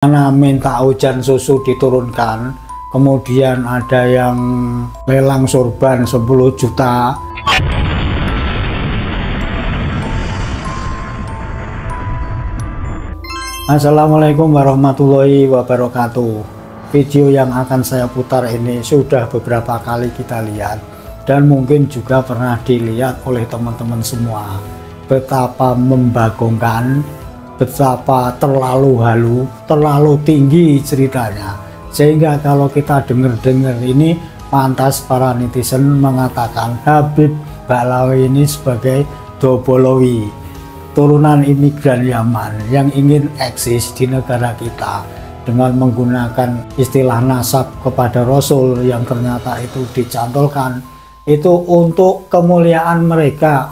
Mana minta hujan susu diturunkan, kemudian ada yang lelang sorban 10 juta. Assalamualaikum warahmatullahi wabarakatuh. Video yang akan saya putar ini sudah beberapa kali kita lihat dan mungkin juga pernah dilihat oleh teman-teman semua. Betapa membagongkan, betapa terlalu halu, terlalu tinggi ceritanya, sehingga kalau kita dengar-dengar ini pantas para netizen mengatakan Habib Baklawi ini sebagai Dobolowi, turunan imigran Yaman yang ingin eksis di negara kita dengan menggunakan istilah nasab kepada Rasul yang ternyata itu dicantolkan itu untuk kemuliaan mereka,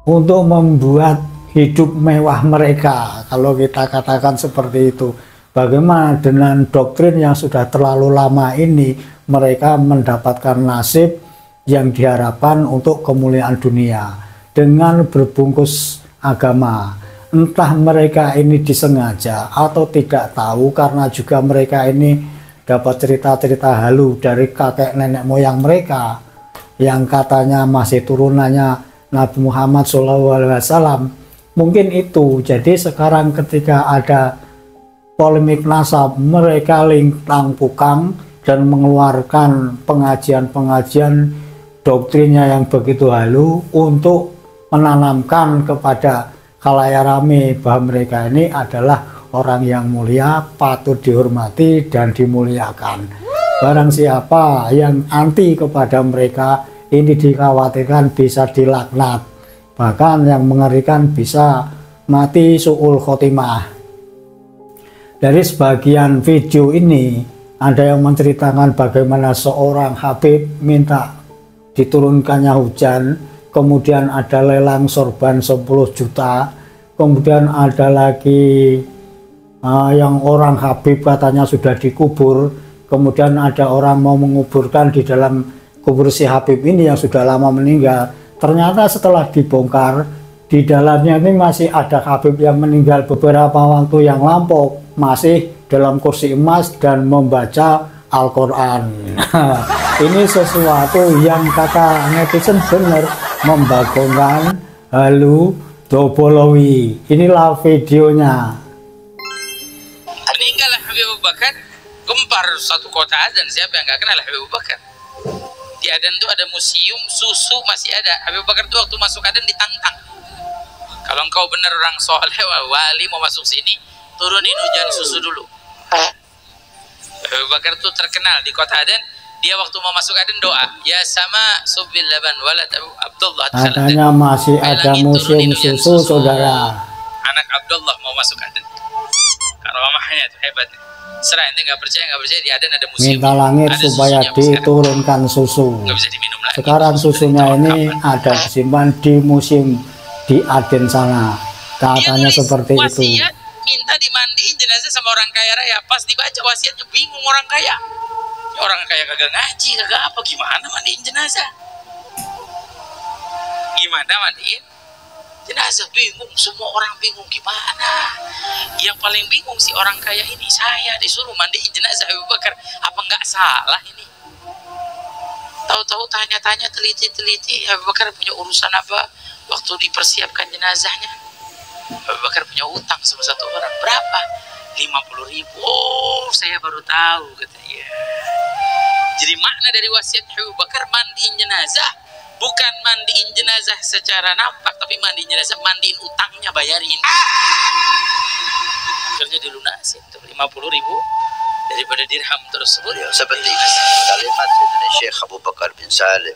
untuk membuat hidup mewah mereka, kalau kita katakan seperti itu. Bagaimana dengan doktrin yang sudah terlalu lama ini mereka mendapatkan nasib yang diharapkan untuk kemuliaan dunia dengan berbungkus agama. Entah mereka ini disengaja atau tidak tahu, karena juga mereka ini dapat cerita-cerita halu dari kakek nenek moyang mereka yang katanya masih turunannya Nabi Muhammad SAW. Mungkin itu. Jadi sekarang ketika ada polemik nasab, mereka lintang pukang dan mengeluarkan pengajian-pengajian doktrinnya yang begitu halu untuk menanamkan kepada khalayak rame bahwa mereka ini adalah orang yang mulia, patut dihormati dan dimuliakan. Barang siapa yang anti kepada mereka, ini dikhawatirkan bisa dilaknat. Bahkan yang mengerikan bisa mati su'ul khotimah. Dari sebagian video ini ada yang menceritakan bagaimana seorang Habib minta diturunkannya hujan, kemudian ada lelang sorban 10 juta, kemudian ada lagi yang orang Habib katanya sudah dikubur, kemudian ada orang mau menguburkan di dalam kubur si Habib ini yang sudah lama meninggal. Ternyata setelah dibongkar, di dalamnya ini masih ada Habib yang meninggal beberapa waktu yang lampau, masih dalam kursi emas dan membaca Al-Quran. Ini sesuatu yang kata netizen benar, membagongkan, halu, Dobolowi. Inilah videonya. Meninggal Habib Abu Bakar, gempar satu kota Adan. Siapa yang gak kenal Habib Abu Bakar? Di Adan tuh ada museum susu, masih ada. Habib Bakar tuh waktu masuk Adan ditantang, kalau engkau benar orang soleh wali mau masuk sini, turunin hujan susu dulu. Habib Bakar tuh terkenal di kota Adan. Dia waktu mau masuk Adan doa, ya sama subil laban walad Abdullah. Katanya masih ada museum susu, saudara. Anak Abdullah mau masuk Adan. Karomahnya itu hebatnya. Serah, ente nggak percaya di Aden ada museum. Minta langit supaya diturunkan susu. Nggak bisa diminum lagi. Sekarang susunya ini ada disimpan di museum di Aden sana. Katanya seperti itu. Minta dimandiin jenazah sama orang kaya raya. Pas dibaca wasiatnya bingung orang kaya. Orang kaya kagak ngaji, kagak apa, gimana mandiin jenazah? Gimana mandiin jenazah? Bingung, semua orang bingung gimana. Yang paling bingung si orang kaya ini, saya disuruh mandiin jenazah Abu Bakar, apa nggak salah ini? Tahu-tahu tanya-tanya, teliti-teliti, Abu Bakar punya urusan apa waktu dipersiapkan jenazahnya? Abu Bakar punya utang sama satu orang, berapa? 50.000. Oh, saya baru tahu katanya. Jadi makna dari wasiat Abu Bakar mandiin jenazah, bukan mandiin jenazah secara nampak, tapi mandiin jenazah, mandiin utangnya, bayarin. Akhirnya dilunasin tuh 50.000 daripada dirham tersebut. Ya, seperti kalimat dari Syekh Abu Bakar bin Salim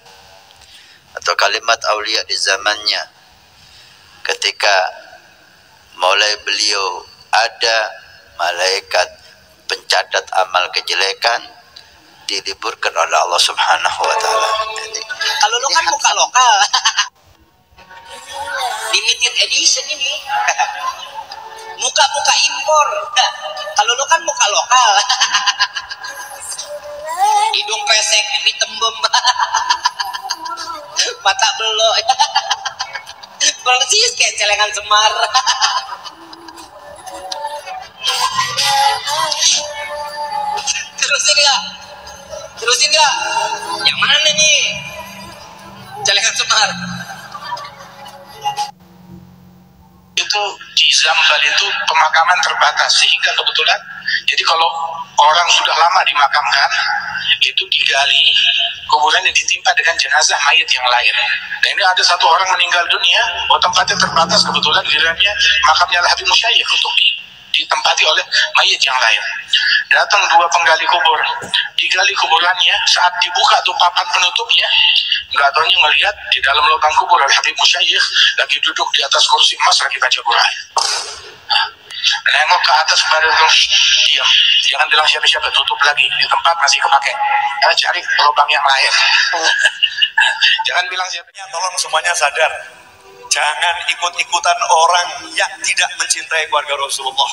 atau kalimat aulia di zamannya, ketika mulai beliau ada malaikat pencatat amal kejelekan diliburkan oleh Allah Subhanahu wa taala. Kalau lu kan muka lokal. Limited edition ini. Muka-muka impor. Kalau lu kan muka lokal. Hidung pesek, pipi tembem. Mata belok. Persis kayak celengan Semar. Terusin nggak? Terusin nggak? Yang mana nih? Celengan Semar. Itu di Zambal itu pemakaman terbatas sehingga kebetulan jadi kalau orang sudah lama dimakamkan itu digali kuburannya ditimpa dengan jenazah mayat yang lain. Dan ini ada satu orang meninggal dunia, tempatnya terbatas kebetulan gilirannya makamnya Habib Musyayikh untuk ditempati oleh mayat yang lain. Datang dua penggali kubur, digali kuburannya, saat dibuka tuh papan penutupnya, nggak taunya ngelihat di dalam lubang kubur Habib Musyayikh lagi duduk di atas kursi emas lagi baca Quran. Nengok ke atas baru diam, jangan bilang siapa-siapa, tutup lagi di tempat masih kepake. Cari lubang yang lain. Jangan bilang siapa. Tolong semuanya sadar, jangan ikut-ikutan orang yang tidak mencintai keluarga Rasulullah.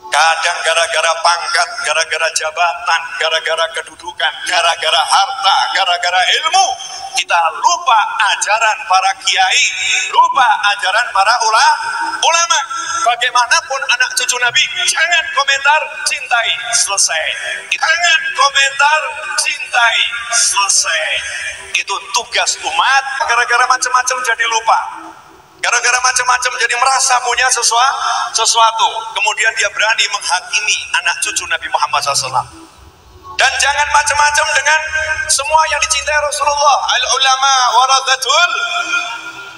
Kadang gara-gara pangkat, gara-gara jabatan, gara-gara kedudukan, gara-gara harta, gara-gara ilmu, kita lupa ajaran para kiai, lupa ajaran para ulama. Bagaimanapun anak cucu Nabi, jangan komentar, cintai, selesai. Jangan komentar, cintai, selesai. Itu tugas umat. Gara-gara macam-macam jadi lupa. Gara-gara macam-macam jadi merasa punya sesuatu. Kemudian dia berani menghakimi anak cucu Nabi Muhammad SAW. Dan jangan macam-macam dengan semua yang dicintai Rasulullah. Al-ulama warathatul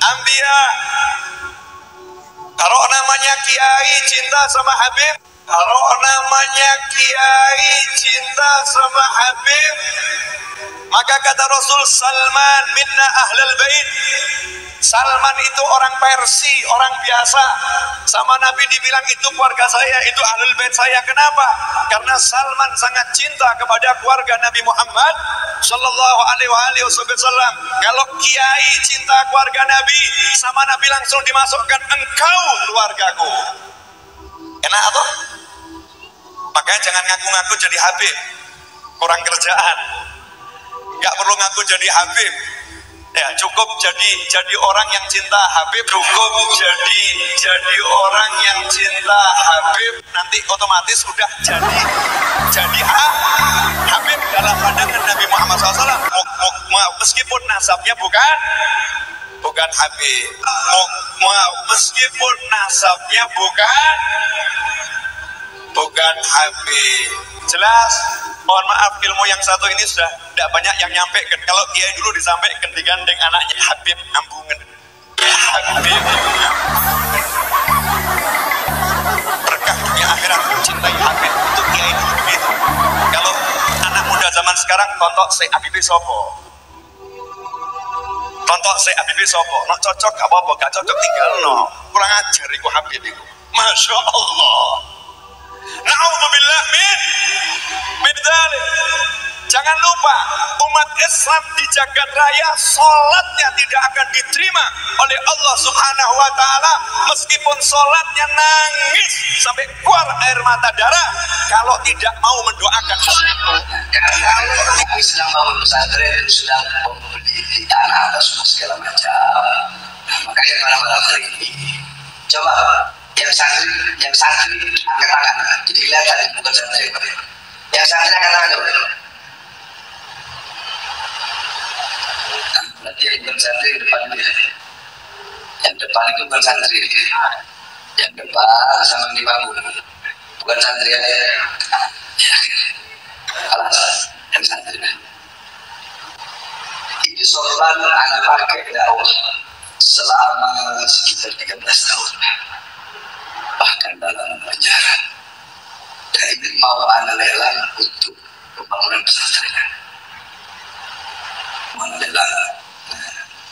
anbiya. Kalau namanya kiai cinta sama Habib, kalau namanya kiai cinta sama Habib, maka kata Rasul, Salman minna ahlal bait. Salman itu orang Persia, orang biasa. Sama Nabi dibilang itu keluarga saya, itu ahlul bait saya. Kenapa? Karena Salman sangat cinta kepada keluarga Nabi Muhammad sallallahu alaihi wasallam. Kalau kiai cinta keluarga Nabi, sama Nabi langsung dimasukkan, engkau keluargaku. Enak atau? Makanya jangan ngaku-ngaku jadi Habib, kurang kerjaan. Gak perlu ngaku jadi Habib. Ya, cukup jadi orang yang cinta Habib, cukup jadi orang yang cinta Habib, nanti otomatis sudah jadi Habib dalam pandangan Nabi Muhammad SAW. Meskipun nasabnya bukan Habib, meskipun nasabnya bukan Habib. Jelas? Mohon maaf, ilmu yang satu ini sudah tidak banyak yang nyampe. Kalau kiai dulu disampaikan digandeng anaknya Habib Ambungan. Habib berkah dunia akhirat, cintai Habib. Itu kiai dulu begitu. Kalau anak muda zaman sekarang tontok se Habib sopo. Tontok se Habib sopo. Nak cocok apa-apa, gak cocok tinggal no. Kurang ajar iku Habib iku. Masya Allah. Na'udzubillah min dzalik. Jangan lupa, umat Islam di jagat raya salatnya tidak akan diterima oleh Allah Subhanahu wa taala meskipun salatnya nangis sampai keluar air mata darah kalau tidak mau mendoakan kalau Islam mau pesantren sedang membeli tanah atau semua segala macam. Makanya malam-malam hari ini coba yang santri angkat tangan, jadi kelihatan bukan santri. Yang santri angkat tangan dulu. Berarti yang bukan santri depan dia. Yang depan itu bukan santri. Yang depan sama di panggung, bukan santri ya. Alas, yang santri. Ini soal anak pakai dakwah selama sekitar 13 tahun. Bahkan dalam penjara. Dan ini mau anak lelang untuk pembangunan pesantren. Mau lelang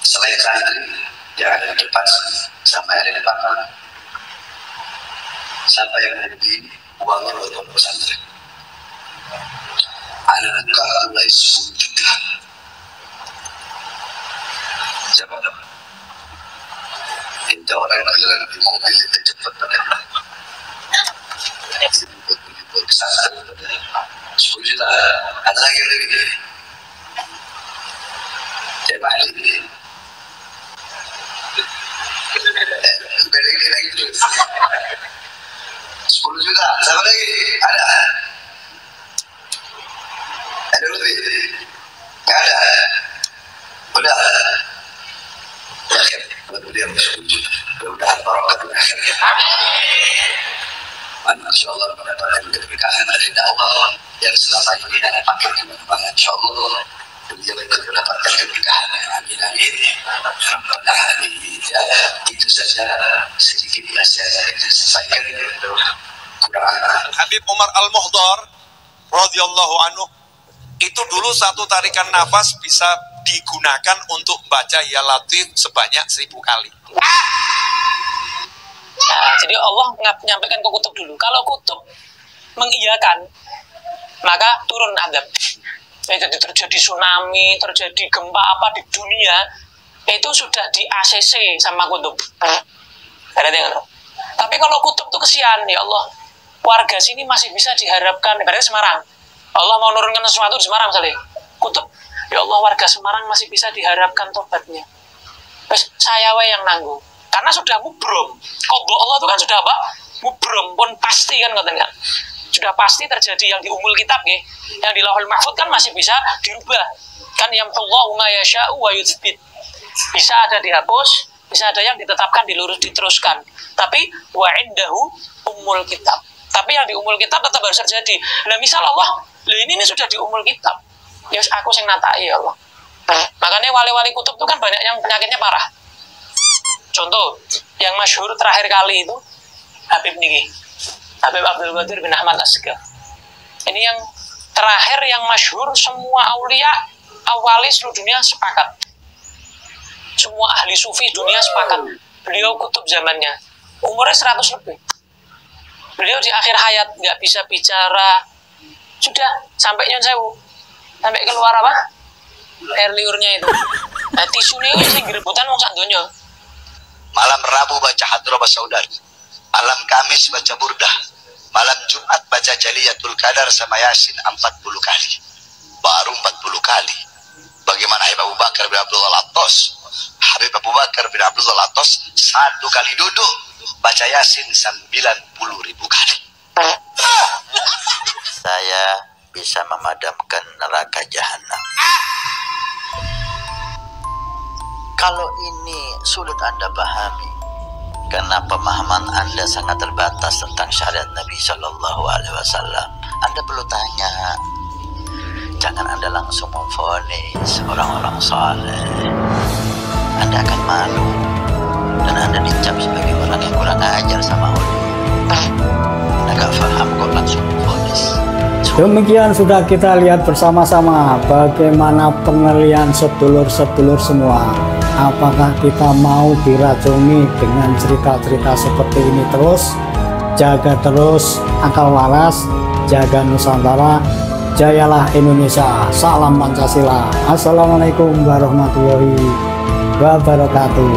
selain santri yang ada di depan sampai ada di depan. Siapa yang membeli uangnya untuk pesantren? Anak buka mulai 10 juta. Siapa tahu? Itu orang yang jalan di mobil itu cepat pada pesantren 10 juta. Ada lagi yang lebih. Siapa lagi? Balik lagi dulu. 10 juta. Sama lagi? Ada? Ada lebih? Nggak ada? Udah? Yakin? Buat beliau 10 juta. Mudah-mudahan barokat akhirnya. Insya Allah mendapatkan keberkahan dari Allah yang selama ini ada pakai kemana-mana. Insya Allah beliau ikut mendapatkan keberkahan. Amin amin. Itu saja sedikit yang saya sampaikan. Habib Umar Al-Muhdar radhiyallahu anhu itu dulu satu tarikan nafas bisa digunakan untuk baca Ya Latif sebanyak 1000 kali. Nah, jadi Allah menyampaikan ke kutub dulu. Kalau kutub mengiyakan, maka turun azab. Jadi terjadi tsunami, terjadi gempa apa di dunia, itu sudah di ACC sama kutub. Tapi kalau kutub itu kesian, ya Allah, warga sini masih bisa diharapkan. Berarti Semarang, Allah mau nurunkan sesuatu di Semarang misalnya. Kutub, ya Allah, warga Semarang masih bisa diharapkan tobatnya. Terus saya yang nanggung. Karena sudah mubrom. Qadha Allah itu kan sudah apa? Mubrom, pun pasti kan ngoten kan. Sudah pasti terjadi yang di umul kitab nggih. Yang di Lauhul Mahfuz kan masih bisa dirubah. Kan yamhullahu ma yasha'u wa yutsbit. Bisa ada dihapus, bisa ada yang ditetapkan, dilurus, diteruskan. Tapi wa indahu umul kitab. Tapi yang di umul kitab tetap harus terjadi. Nah, misal Allah, ini sudah di umul kitab. Ya aku sing natai ya Allah. Makanya wali-wali kutub itu kan banyak yang penyakitnya parah. Contoh, yang masyhur terakhir kali itu Habib niki, Habib Abdul Qadir bin Ahmad Asghar. Ini yang terakhir yang masyhur, semua aulia awali seluruh dunia sepakat. Semua ahli sufi dunia sepakat. Beliau kutub zamannya. Umurnya 100 lebih. Beliau di akhir hayat nggak bisa bicara. Sudah sampai nyon sewu. Sampai keluar apa? Air liurnya itu. Nah, tisunya itu sih gerebutan wong sak donya. Malam Rabu baca Hadroba Saudari, malam Kamis baca Burdah, malam Jumat baca Jaliyatul Qadar sama Yasin 40 kali. Baru 40 kali. Bagaimana Habib Abu Bakar bin Abdullah Al-Attas? Habib Abu Bakar bin Abdullah Al-Attas 1 kali duduk baca Yasin 90.000 kali. Saya bisa memadamkan neraka jahanam. Kalau ini sulit Anda pahami, karena pemahaman Anda sangat terbatas tentang syariat Nabi Shallallahu Alaihi Wasallam, Anda perlu tanya. Jangan Anda langsung memvonis orang-orang saleh. Anda akan malu dan Anda dicap sebagai orang yang kurang ajar sama ulama. Anda gak paham kok langsung memvonis. Demikian sudah kita lihat bersama-sama bagaimana pengalian sedulur-sedulur semua. Apakah kita mau diracuni dengan cerita-cerita seperti ini terus? Jaga terus akal waras, jaga Nusantara, jayalah Indonesia. Salam Pancasila. Assalamualaikum warahmatullahi wabarakatuh.